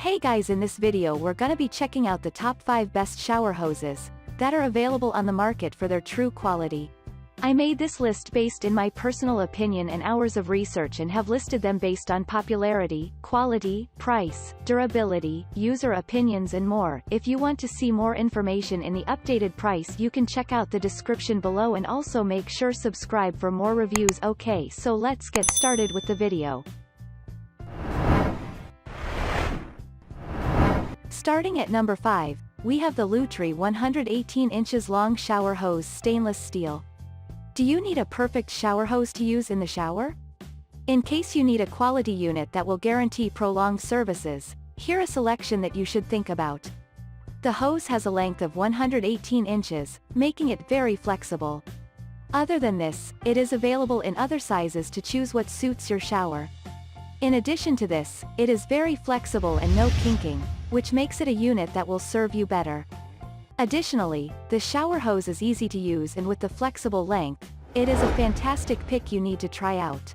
Hey guys, in this video we're gonna be checking out the top 5 best shower hoses that are available on the market for their true quality. I made this list based in my personal opinion and hours of research and have listed them based on popularity, quality, price, durability, user opinions and more. If you want to see more information in the updated price, you can check out the description below and also make sure subscribe for more reviews. Okay, so let's get started with the video. Starting at number 5, we have the LuTree 118 inches long shower hose stainless steel. Do you need a perfect shower hose to use in the shower? In case you need a quality unit that will guarantee prolonged services, here a selection that you should think about. The hose has a length of 118 inches, making it very flexible. Other than this, it is available in other sizes to choose what suits your shower. In addition to this, it is very flexible and no kinking, which makes it a unit that will serve you better. Additionally, the shower hose is easy to use, and with the flexible length, it is a fantastic pick you need to try out.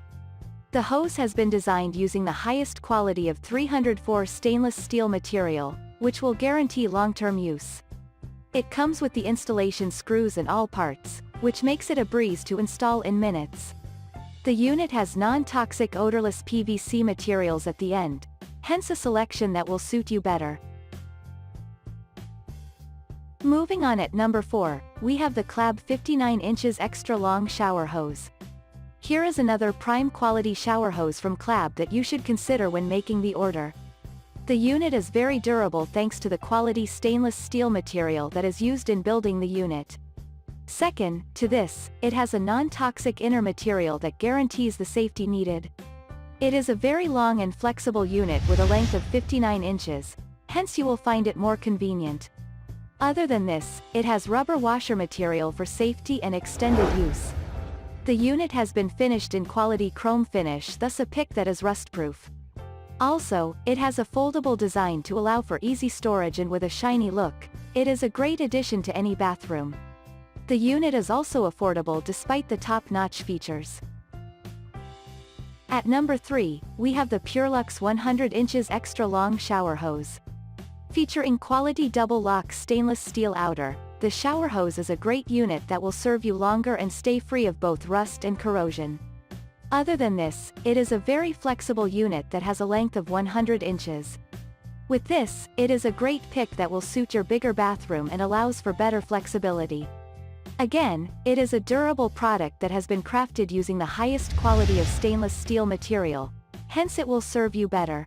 The hose has been designed using the highest quality of 304 stainless steel material, which will guarantee long-term use. It comes with the installation screws in all parts, which makes it a breeze to install in minutes. The unit has non-toxic odorless PVC materials at the end, hence a selection that will suit you better. Moving on, at number 4, we have the Klabb 59 inches extra long shower hose. Here is another prime quality shower hose from Klabb that you should consider when making the order. The unit is very durable thanks to the quality stainless steel material that is used in building the unit. Second to this, it has a non-toxic inner material that guarantees the safety needed. It is a very long and flexible unit with a length of 59 inches, hence you will find it more convenient. Other than this, it has rubber washer material for safety and extended use. The unit has been finished in quality chrome finish, thus a pick that is rust-proof. Also, it has a foldable design to allow for easy storage, and with a shiny look, it is a great addition to any bathroom. The unit is also affordable despite the top-notch features. At number 3, we have the Purlux 100 inches extra long shower hose. Featuring quality double-lock stainless steel outer, the shower hose is a great unit that will serve you longer and stay free of both rust and corrosion. Other than this, it is a very flexible unit that has a length of 100 inches. With this, it is a great pick that will suit your bigger bathroom and allows for better flexibility. Again, it is a durable product that has been crafted using the highest quality of stainless steel material, hence it will serve you better.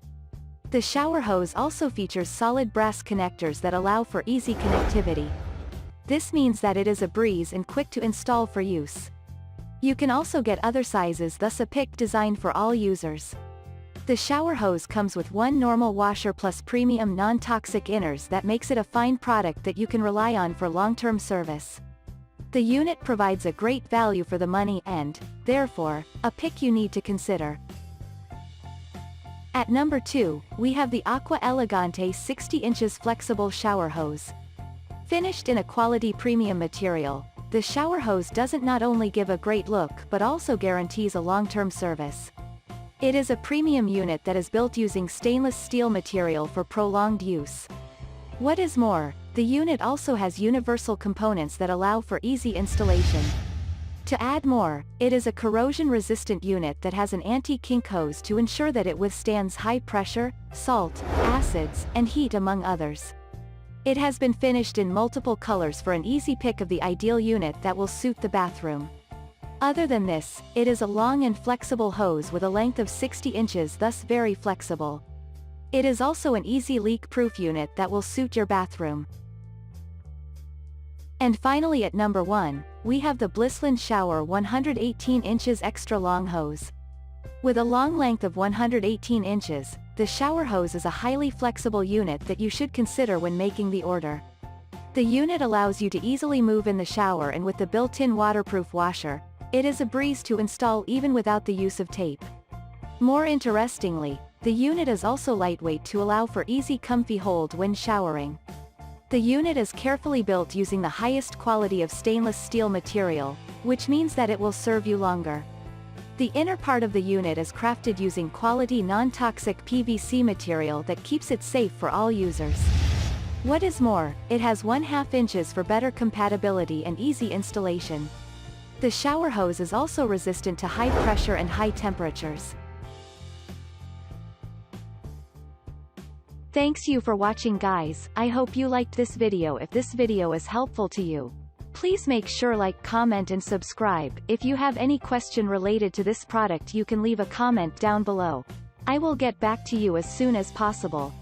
The shower hose also features solid brass connectors that allow for easy connectivity. This means that it is a breeze and quick to install for use. You can also get other sizes, thus a pick designed for all users. The shower hose comes with one normal washer plus premium non-toxic inners that makes it a fine product that you can rely on for long-term service. The unit provides a great value for the money and, therefore, a pick you need to consider. At number 2, we have the Aqua Elegante 60 inches flexible shower hose. Finished in a quality premium material, the shower hose doesn't not only give a great look but also guarantees a long-term service. It is a premium unit that is built using stainless steel material for prolonged use. What is more, the unit also has universal components that allow for easy installation. To add more, it is a corrosion-resistant unit that has an anti-kink hose to ensure that it withstands high pressure, salt, acids, and heat among others. It has been finished in multiple colors for an easy pick of the ideal unit that will suit the bathroom. Other than this, it is a long and flexible hose with a length of 60 inches, thus very flexible. It is also an easy leak-proof unit that will suit your bathroom. And finally, at number 1, we have the BLISTLAND Shower 118 inches extra long hose. With a long length of 118 inches, the shower hose is a highly flexible unit that you should consider when making the order. The unit allows you to easily move in the shower, and with the built-in waterproof washer, it is a breeze to install even without the use of tape. More interestingly, the unit is also lightweight to allow for easy comfy hold when showering. The unit is carefully built using the highest quality of stainless steel material, which means that it will serve you longer. The inner part of the unit is crafted using quality non-toxic PVC material that keeps it safe for all users. What is more, it has 1/2 inches for better compatibility and easy installation. The shower hose is also resistant to high pressure and high temperatures. Thanks you for watching guys, I hope you liked this video. If this video is helpful to you, please make sure like, comment and subscribe. If you have any question related to this product you can leave a comment down below. I will get back to you as soon as possible.